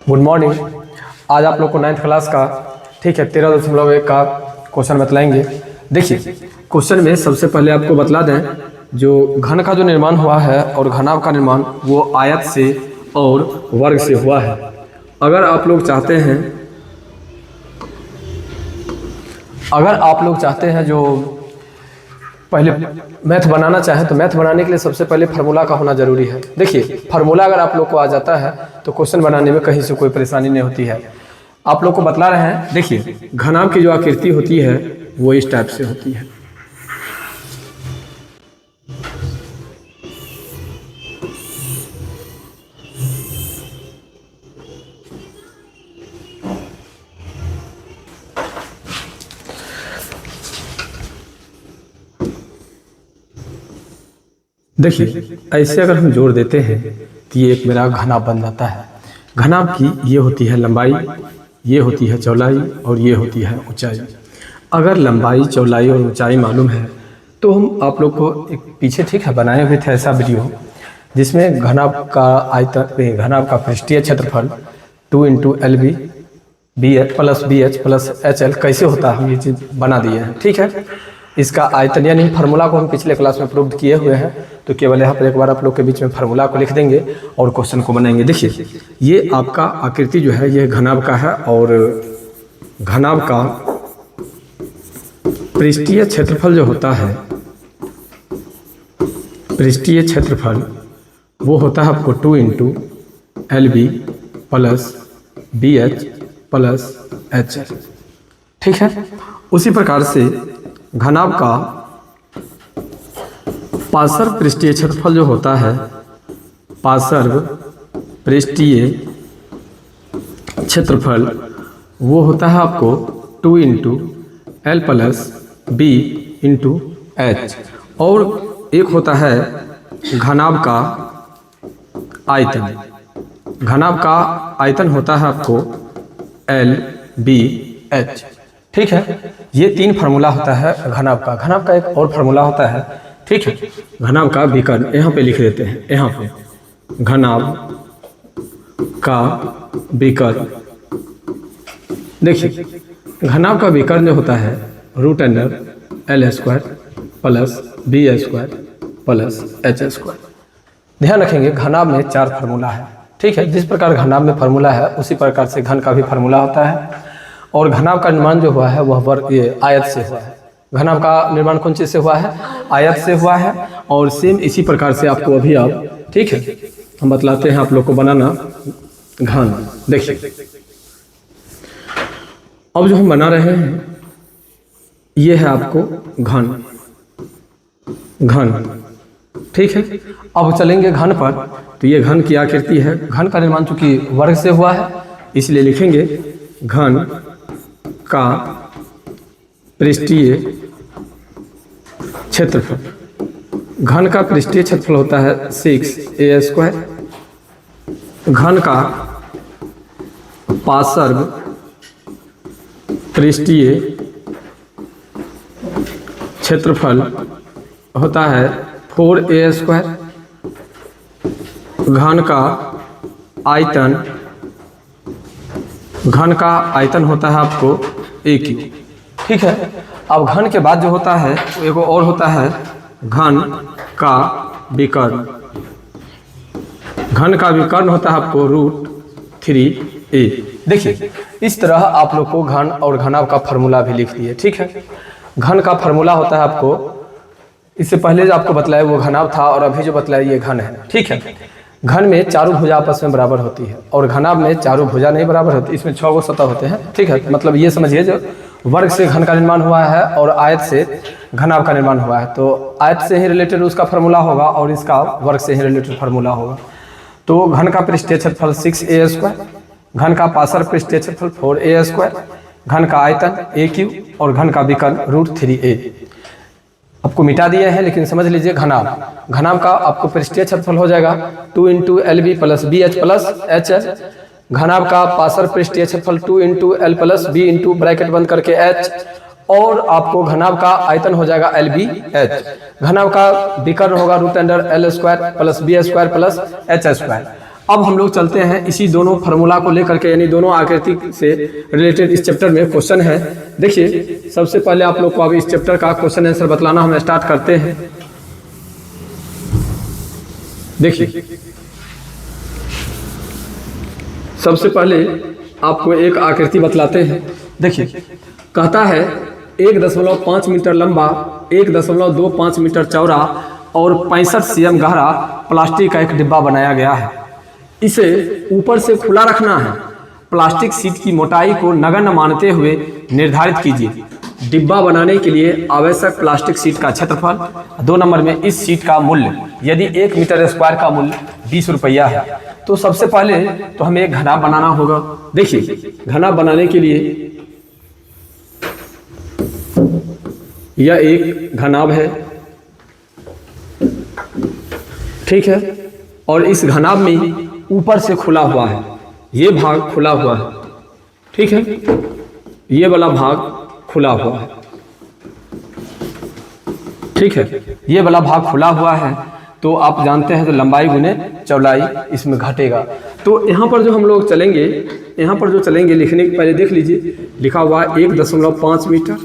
Good morning. आज आप लोग को 9th क्लास का 13.1 का क्वेश्चन बतलाएंगे। देखिए, क्वेश्चन में सबसे पहले आपको बतला दें, जो घन का जो निर्माण हुआ है और घनाभ का निर्माण वो आयत से और वर्ग से हुआ है। अगर आप लोग चाहते हैं जो पहले मैथ बनाना चाहें तो मैथ बनाने के लिए सबसे पहले फार्मूला का होना जरूरी है। देखिए, फार्मूला अगर आप लोग को आ जाता है तो क्वेश्चन बनाने में कहीं से कोई परेशानी नहीं होती है। आप लोग को बतला रहे हैं, देखिए घनाभ की जो आकृति होती है वो इस टाइप से होती है। देखिए, ऐसे अगर हम जोड़ देते हैं तो ये एक मेरा घनाभ बन जाता है। घनाभ की ये होती है लंबाई, ये होती है चौड़ाई और ये होती है ऊंचाई। अगर लंबाई, चौड़ाई और ऊंचाई मालूम है तो हम आप लोग को एक पीछे बनाए हुए थे ऐसा वीडियो जिसमें घनाभ का आयतन, घनाभ का पृष्ठीय क्षेत्रफल 2 × LB BH plus BH plus HL कैसे होता है हम ये चीज़ बना दिए हैं। ठीक है, इसका आयतन यानी फार्मूला को हम पिछले क्लास में प्रूव किए हुए हैं, तो केवल यहाँ पर एक बार आप लोग के बीच में फार्मूला को लिख देंगे और क्वेश्चन को बनाएंगे। देखिए, ये आपका आकृति जो है ये घनाभ का है और घनाभ का पृष्ठीय क्षेत्रफल जो होता है, पृष्ठीय क्षेत्रफल वो होता है आपको 2 × LB plus BH plus HL। ठीक है, उसी प्रकार से घनाभ का पार्श्व पृष्ठीय क्षेत्रफल जो होता है, पार्श्व पृष्ठीय क्षेत्रफल वो होता है आपको 2 × L प्लस B × H। और एक होता है घनाभ का आयतन। घनाभ का आयतन होता है आपको LBH। ठीक है, ये 3 फार्मूला होता है घनाभ का। घनाभ का एक और फार्मूला होता है, ठीक है, घनाभ का विकर्ण। यहाँ पे लिख देते हैं, यहाँ पे घनाभ का विकर्ण। देखिए, घनाभ का विकर्ण जो होता है √L² plus BH² plus HH²। ध्यान रखेंगे, घनाभ में 4 फार्मूला है। ठीक है, जिस प्रकार घनाभ में फार्मूला है उसी प्रकार से घन का भी फार्मूला होता है। और घनाभ का निर्माण जो हुआ है वह वर्ग आयत से हुआ है। घनाभ का निर्माण कौन चीज से हुआ है? आयत से हुआ है। और सेम इसी प्रकार से आपको अभी आप, ठीक है, हम बतलाते हैं आप लोग को बनाना घन। देखिए, अब जो हम बना रहे हैं ये है आपको घन। ठीक है, अब चलेंगे घन पर, तो ये घन की आकृति है। घन का निर्माण चूंकि वर्ग से हुआ है इसलिए लिखेंगे घन का पृष्ठीय क्षेत्रफल। घन का पृष्ठीय क्षेत्रफल होता है 6a²। घन का पार्श्व पृष्ठीय क्षेत्रफल होता है 4a²। घन का आयतन होता है आपको AQ। ठीक है, अब घन के बाद जो होता है एगो और होता है घन का विकर्ण। घन का विकर्ण होता है आपको √3a। देखिए, इस तरह आप लोग को घन और घनाभ का फार्मूला भी लिख दिए। ठीक है, घन का फार्मूला होता है आपको, इससे पहले जो आपको बतलाया वो घनाभ था और अभी जो बतलाया ये घन है। ठीक है, घन में चारों भुजा आपस में बराबर होती है और घनाभ में चारों भुजा नहीं बराबर होती। इसमें 6 सतह होते हैं। ठीक है, मतलब ये समझिए जो वर्ग से घन का निर्माण हुआ है और आयत से घनाभ का निर्माण हुआ है, तो आयत से ही रिलेटेड उसका फार्मूला होगा और इसका वर्ग से ही रिलेटेड फार्मूला होगा। तो घन का पृष्ठीय क्षेत्रफल 6a², घन का पार्श्व पृष्ठीय क्षेत्रफल 4a², घन का आयतन AQ और घन का विकर्ण √3a। आपको मिटा दिए हैं, लेकिन समझ लीजिए घनाभ का आपको पृष्ठीय क्षेत्रफल हो जाएगा 2 × LB plus BH plus HL। घनाभ का पार्श्व पृष्ठीय क्षेत्रफल 2 × L प्लस B × ब्रैकेट बंद करके H। और आपको घनाभ का आयतन हो जाएगा LBH। घनाभ का विकर्ण होगा √L² plus BH² plus HH²। अब हम लोग चलते हैं इसी दोनों फार्मूला को लेकर के, यानी दोनों आकृति से रिलेटेड इस चैप्टर में क्वेश्चन है। देखिए सबसे पहले आप लोग को अब इस चैप्टर का क्वेश्चन आंसर बतलाना हम स्टार्ट करते हैं। देखिए सबसे पहले आपको एक आकृति बतलाते हैं। देखिए कहता है 1.5 मीटर लंबा, 1.25 मीटर चौड़ा और 65 cm गहरा प्लास्टिक का एक डिब्बा बनाया गया है। इसे ऊपर से खुला रखना है। प्लास्टिक सीट की मोटाई को नगण्य मानते हुए निर्धारित कीजिए। डिब्बा बनाने के लिए आवश्यक प्लास्टिक सीट का क्षेत्रफल। 2 नंबर में इस सीट का मूल्य, यदि 1 मीटर स्क्वायर का मूल्य 20 रुपया है। तो सबसे पहले तो हमें एक घनाभ बनाना होगा। देखिए घनाभ बनाने के लिए यह एक घनाभ है, ठीक है, और इस घनाभ में ऊपर से खुला हुआ है, ये भाग खुला हुआ है, ठीक है, ये वाला भाग खुला हुआ है, ठीक है, ये वाला भाग खुला हुआ है। तो आप जानते हैं तो लंबाई गुने चौड़ाई इसमें घटेगा। तो यहाँ पर जो हम लोग चलेंगे, यहाँ पर जो चलेंगे लिखने के पहले देख लीजिए, लिखा हुआ है 1.5 मीटर,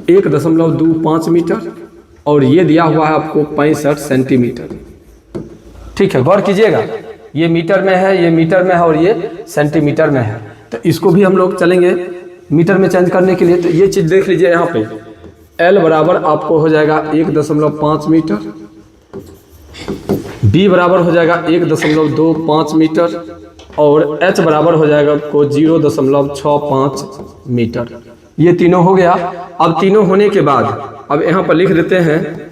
1.25 मीटर और ये दिया हुआ है आपको 65 सेंटीमीटर, ठीक है। गौर कीजिएगा, ये मीटर में है, ये मीटर में है और ये सेंटीमीटर में है। तो इसको भी हम लोग चलेंगे मीटर में चेंज करने के लिए। तो ये चीज़ देख लीजिए, यहाँ पे L बराबर आपको हो जाएगा 1.5 मीटर, B बराबर हो जाएगा 1.25 मीटर और H बराबर हो जाएगा आपको 0.65 मीटर। ये तीनों हो गया। अब तीनों होने के बाद अब यहाँ पर लिख देते हैं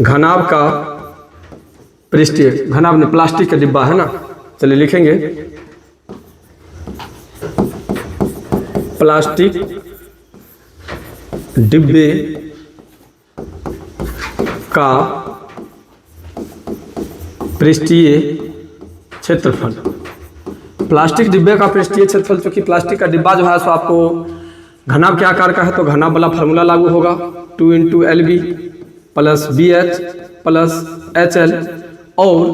घनाभ का पृष्ठीय। घनाभ ने प्लास्टिक का डिब्बा है ना, चलिए लिखेंगे प्लास्टिक डिब्बे का पृष्ठीय क्षेत्रफल। प्लास्टिक डिब्बे का पृष्ठीय क्षेत्रफल, चूंकि प्लास्टिक का डिब्बा जो है सो आपको घनाभ के आकार का है तो घनाभ वाला फार्मूला लागू होगा, 2 × LB + BH + HL, और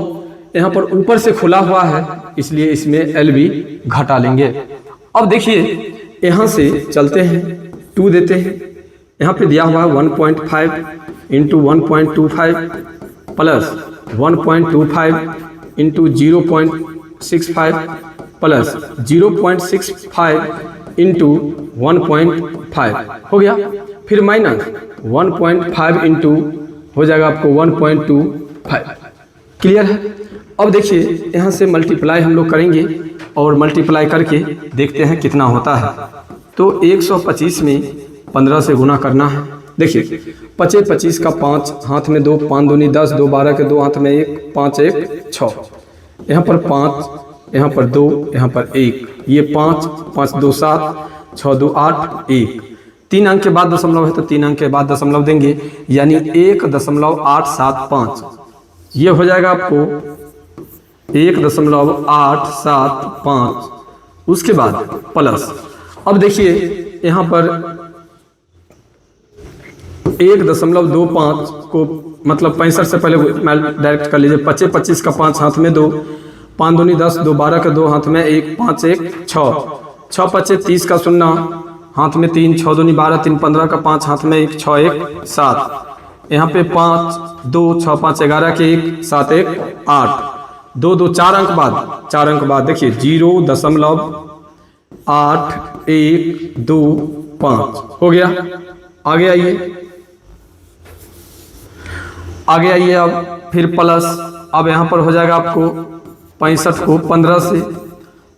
यहाँ पर ऊपर से खुला हुआ है इसलिए इसमें LB घटा लेंगे। अब देखिए यहाँ से चलते हैं, 2 देते हैं, यहाँ पे दिया हुआ है 1.5 × 1.25 प्लस 1.25 × 0.65 प्लस 0.65 × 1.5 हो गया। फिर माइनस 1.5 इंटू हो जाएगा आपको 1.25। क्लियर है। अब देखिए यहाँ से मल्टीप्लाई हम लोग करेंगे और मल्टीप्लाई करके देखते हैं कितना होता है। तो 125 में 15 से गुना करना है। देखिए 25 का 5 हाथ में 2, 5 दूनी 10, 2 12 के 2 हाथ में 1, 5 1 6, यहाँ पर 5, यहाँ पर 2, यहाँ पर 1, ये 5 5 2 7, 6 2 8 1, 3 अंक के बाद दशमलव है तो 3 अंक के बाद दशमलव देंगे, यानी 1.875। ये हो जाएगा आपको 1.875। उसके बाद प्लस, अब देखिए यहाँ पर 1.25 को मतलब 65 से पहले डायरेक्ट कर लीजिए। 25 का 5 हाथ में 2, 5 दूनी 10, 2 12 के 2 हाथ में 1, 5 1 6, 6 5 30 का 0 हाथ में 3, 6 दूनी 12, 3 15 का 5 हाथ में 1, 6 1 7, यहाँ पे 5 2 6 5 11 के 1, 7 1 8, 2 2 4 अंक बाद, 4 अंक बाद देखिए 0.8125 हो गया। आगे आइए, आगे आइए। अब फिर प्लस, अब यहाँ पर हो जाएगा आपको 65 को 15 से,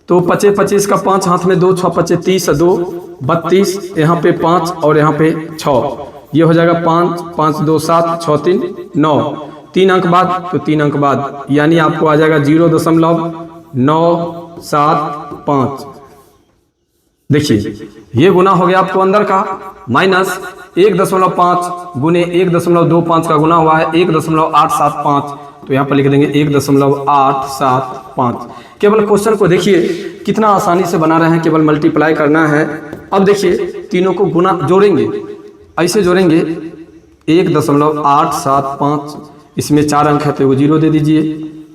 तो 25 का 5 हाथ में 2, 6 5 30, 2 32, यहाँ पे 5 और यहाँ पे 6, ये हो जाएगा 5 5 2 7, 6 3 9, 3 अंक बाद तो 3 अंक बाद, यानी आपको आ जाएगा 0.975। देखिए ये गुना हो गया आपको अंदर का, माइनस 1.5 गुने 1.25 का गुना हुआ है 1.875, तो यहाँ पर लिख देंगे 1.875। केवल क्वेश्चन को देखिए कितना आसानी से बना रहे हैं, केवल मल्टीप्लाई करना है। अब देखिए तीनों को गुना जोड़ेंगे, ऐसे जोड़ेंगे 1.875, इसमें 4 अंक है तो वो 0 दे दीजिए,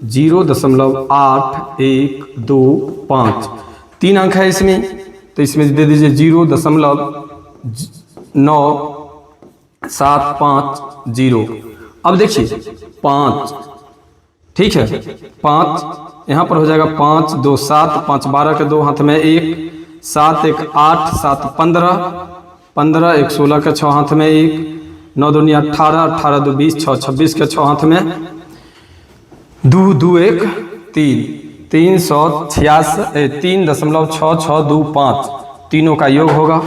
0.8125। 3 अंक है इसमें, तो इसमें दे दीजिए 0.9750। अब देखिए 5, ठीक है 5 यहाँ पर हो जाएगा 5 2 7 5 12 के 2 हाथ में 1, 7 1 8 7 15 15 1 16 के 6 हाथ में 1, 9 2 18 18 2 20 6 26 के 6 हाथ में 2 2 1 3 3.6625 तीनों का योग होगा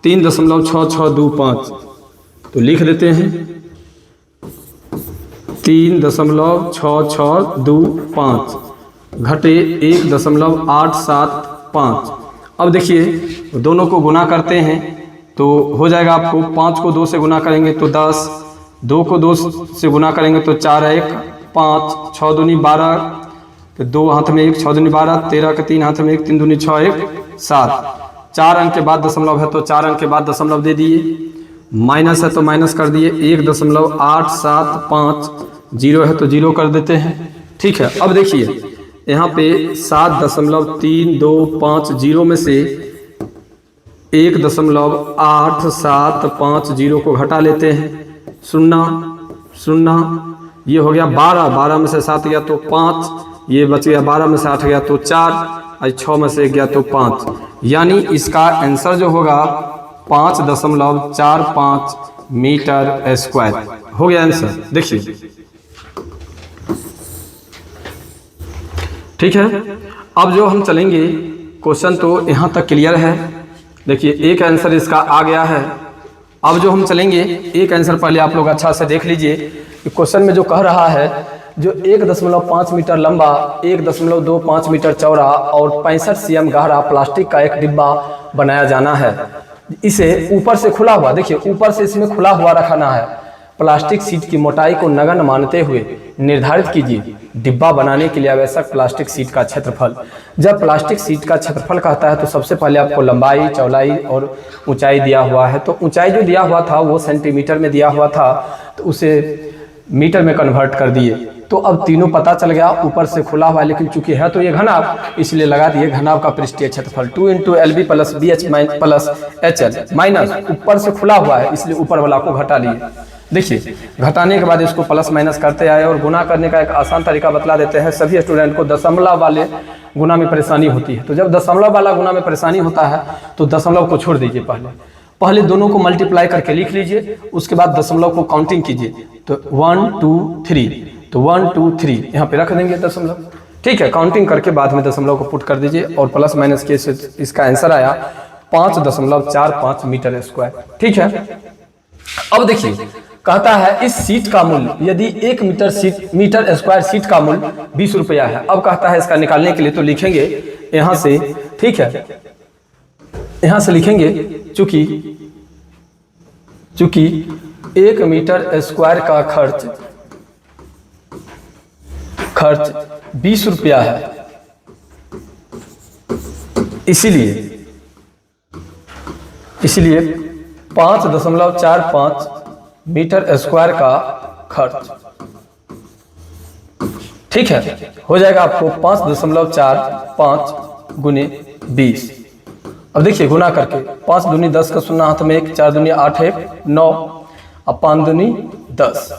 3.6625। तो लिख देते हैं 3.6625 घटे 1.875। अब देखिए दोनों को गुना करते हैं तो हो जाएगा आपको 5 को 2 से गुना करेंगे तो 10, 2 को 2 से गुना करेंगे तो 4 1 5, 6 दूनी 12 तो 2 हाथ में 1, 6 दूनी 12, 13 के 3 हाथ में 1, 3 दूनी 6 1 7। 4 अंक के बाद दशमलव है तो 4 अंक के बाद दशमलव दे दिए, माइनस है तो माइनस कर दिए, 1.875 जीरो है तो जीरो कर देते हैं, ठीक है। अब देखिए यहाँ पे 7.3250 में से 1.8750 को घटा लेते हैं, 0 0 ये हो गया 12, 12 में से 7 गया तो 5, ये बच गया 12 में से 8 गया तो 4, 6 में से 1 गया तो 5, यानी इसका आंसर जो होगा 5.45 मीटर स्क्वायर हो गया आंसर। देखिए ठीक है। अब जो हम चलेंगे क्वेश्चन तो यहाँ तक क्लियर है। देखिए एक आंसर इसका आ गया है। अब जो हम चलेंगे एक आंसर पहले आप लोग अच्छा से देख लीजिए कि क्वेश्चन में जो कह रहा है जो 1.5 मीटर लंबा, 1.25 मीटर चौड़ा और 65 cm गहरा प्लास्टिक का एक डिब्बा बनाया जाना है। इसे ऊपर से खुला हुआ, देखिए ऊपर से इसमें खुला हुआ रखना है। प्लास्टिक सीट की मोटाई को नगण्य मानते हुए निर्धारित कीजिए डिब्बा बनाने के लिए आवश्यक प्लास्टिक सीट का क्षेत्रफल। जब प्लास्टिक सीट का क्षेत्रफल कहता है तो सबसे पहले आपको लंबाई, चौड़ाई और ऊंचाई दिया हुआ है। तो ऊंचाई जो दिया हुआ था वो सेंटीमीटर में दिया हुआ था, तो उसे मीटर में कन्वर्ट कर दिए। तो अब तीनों पता चल गया, ऊपर से खुला हुआ है लेकिन चूंकि है तो ये घनाभ, इसलिए लगा दिए घनाभ का पृष्ठीय क्षेत्रफल 2 × LB + BH + HL माइनस ऊपर से खुला हुआ है इसलिए ऊपर वाला को घटा लिए। देखिए घटाने के बाद इसको प्लस माइनस करते आए और गुना करने का एक आसान तरीका बतला देते हैं। सभी स्टूडेंट को दशमलव वाले गुना में परेशानी होती है, तो जब दशमलव वाला गुना में परेशानी होता है तो दशमलव को छोड़ दीजिए। पहले दोनों को मल्टीप्लाई करके लिख लीजिए, उसके बाद दशमलव को काउंटिंग कीजिए। तो 1 2 3, तो 1 2 3 यहाँ पे रख देंगे दशमलव, ठीक है। काउंटिंग करके बाद में दशमलव को पुट कर दीजिए और प्लस माइनस के इसका आंसर आया 5.45 मीटर स्क्वायर, ठीक है। अब देखिए कहता है इस सीट का मूल्य, यदि 1 मीटर स्क्वायर सीट का मूल्य 20 रुपया है। अब कहता है इसका निकालने के लिए तो लिखेंगे यहाँ से, ठीक है, यहाँ से लिखेंगे चूंकि 1 मीटर स्क्वायर का खर्च 20 रुपया है, इसीलिए 5.45 मीटर स्क्वायर का खर्च, ठीक है, हो जाएगा आपको 5.45 × 20। अब देखिए गुना करके 5 दूनी 10 का 0 हाथ में 1, 4 दूनी 8 1 9, अब 5 दूनी 10,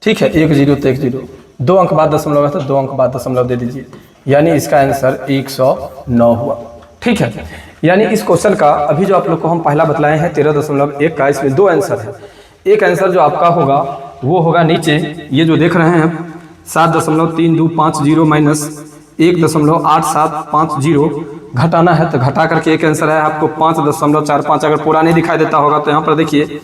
ठीक है। 1 0 तो 1 0, 2 अंक बाद दशमलव है तो 2 अंक बाद दशमलव दे दीजिए, यानी इसका आंसर 109 हुआ, ठीक है। यानी इस क्वेश्चन का अभी जो आप लोग को हम पहला बतलाए हैं 13.1 का, इसमें 2 आंसर है। एक आंसर जो आपका होगा वो होगा नीचे ये जो देख रहे हैं 7.3250 माइनस 1.8750 घटाना है, तो घटा करके एक आंसर है आपको 5.45। अगर पूरा नहीं दिखाई देता होगा तो यहाँ पर देखिए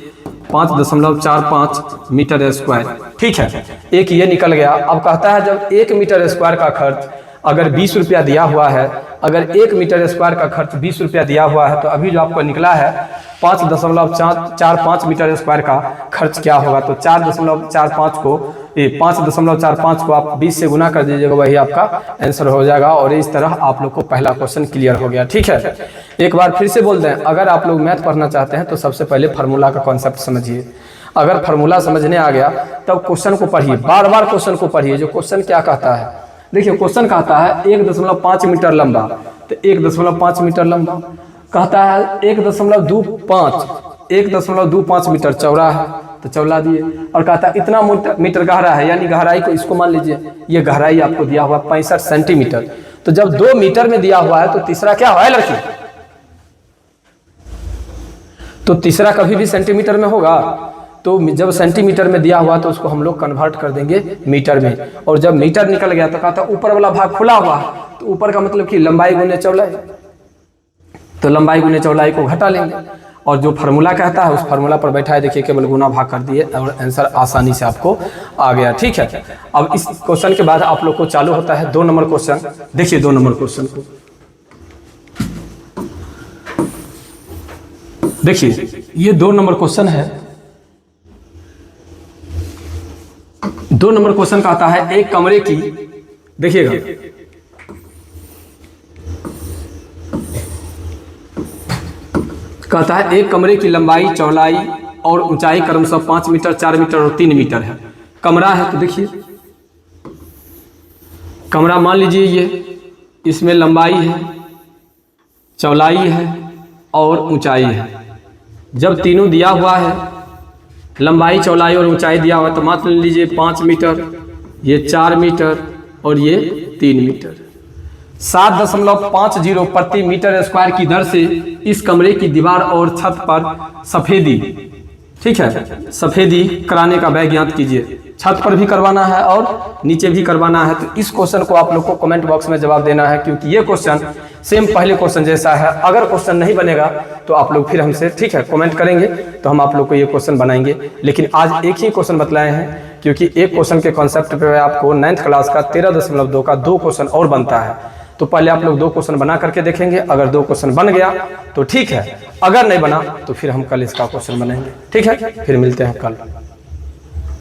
5.45 मीटर स्क्वायर, ठीक है। एक ये निकल गया। अब कहता है जब 1 मीटर स्क्वायर का खर्च अगर 20 रुपया दिया हुआ है, अगर 1 मीटर स्क्वायर का खर्च 20 रुपया दिया हुआ है, तो अभी जो आपको निकला है 5.45 मीटर स्क्वायर का खर्च क्या होगा, तो 5.45 को आप 20 से गुना कर दीजिएगा, वही आपका आंसर हो जाएगा। और इस तरह आप लोग को पहला क्वेश्चन क्लियर हो गया, ठीक है। एक बार फिर से बोल दें, अगर आप लोग मैथ पढ़ना चाहते हैं तो सबसे पहले फार्मूला का कॉन्सेप्ट समझिए। अगर फार्मूला समझने आ गया तब क्वेश्चन को पढ़िए, बार बार क्वेश्चन को पढ़िए। जो क्वेश्चन क्या कहता है, देखिए क्वेश्चन कहता है 1.5 मीटर लंबा, तो 1.5 मीटर लंबा कहता है 1.25 मीटर चौड़ा है, तो चौड़ा दिए। और कहता है इतना मीटर गहरा है, यानी गहराई को इसको मान लीजिए, ये गहराई आपको दिया हुआ 65 सेंटीमीटर। तो जब 2 मीटर में दिया हुआ है तो तीसरा क्या है लड़की, तो तीसरा कभी भी सेंटीमीटर में होगा। तो जब सेंटीमीटर में दिया हुआ तो उसको हम लोग कन्वर्ट कर देंगे मीटर में। और जब मीटर निकल गया तो कहता ऊपर वाला भाग खुला हुआ है, तो ऊपर का मतलब कि लंबाई गुने चौड़ाई, तो लंबाई गुने चौड़ाई को घटा लेंगे। और जो फार्मूला कहता है उस फार्मूला पर बैठा है, देखिए केवल गुना भाग कर दिए और आंसर आसानी से आपको आ गया। ठीक है, अब इस क्वेश्चन के बाद आप लोग को चालू होता है 2 नंबर क्वेश्चन। देखिए 2 नंबर क्वेश्चन को देखिए, ये 2 नंबर क्वेश्चन है। 2 नंबर क्वेश्चन कहता है एक कमरे की, देखिएगा कहता है एक कमरे की लंबाई, चौड़ाई और ऊंचाई क्रमशः 5 मीटर, 4 मीटर और 3 मीटर है। कमरा है, तो देखिए कमरा मान लीजिए ये, इसमें लंबाई है, चौड़ाई है और ऊंचाई है। जब तीनों दिया हुआ है, लंबाई, चौड़ाई और ऊंचाई दिया हुआ है, तो मान लीजिए 5 मीटर, ये 4 मीटर और ये 3 मीटर। 7.50 प्रति मीटर स्क्वायर की दर से इस कमरे की दीवार और छत पर सफेदी, ठीक है, सफेदी कराने का व्यय ज्ञात कीजिए। छत पर भी करवाना है और नीचे भी करवाना है। तो इस क्वेश्चन को आप लोग को कमेंट बॉक्स में जवाब देना है, क्योंकि ये क्वेश्चन सेम पहले क्वेश्चन जैसा है। अगर क्वेश्चन नहीं बनेगा तो आप लोग फिर हमसे, ठीक है, कमेंट करेंगे तो हम आप लोग को ये क्वेश्चन बनाएंगे। लेकिन आज एक ही क्वेश्चन बतलाए हैं, क्योंकि एक क्वेश्चन के कॉन्सेप्ट पे आपको 9th क्लास का 13.2 का 2 क्वेश्चन और बनता है। तो पहले आप लोग 2 क्वेश्चन बना करके देखेंगे। अगर 2 क्वेश्चन बन गया तो ठीक है, अगर नहीं बना तो फिर हम कल इसका क्वेश्चन बनाएंगे। ठीक है, फिर मिलते हैं कल।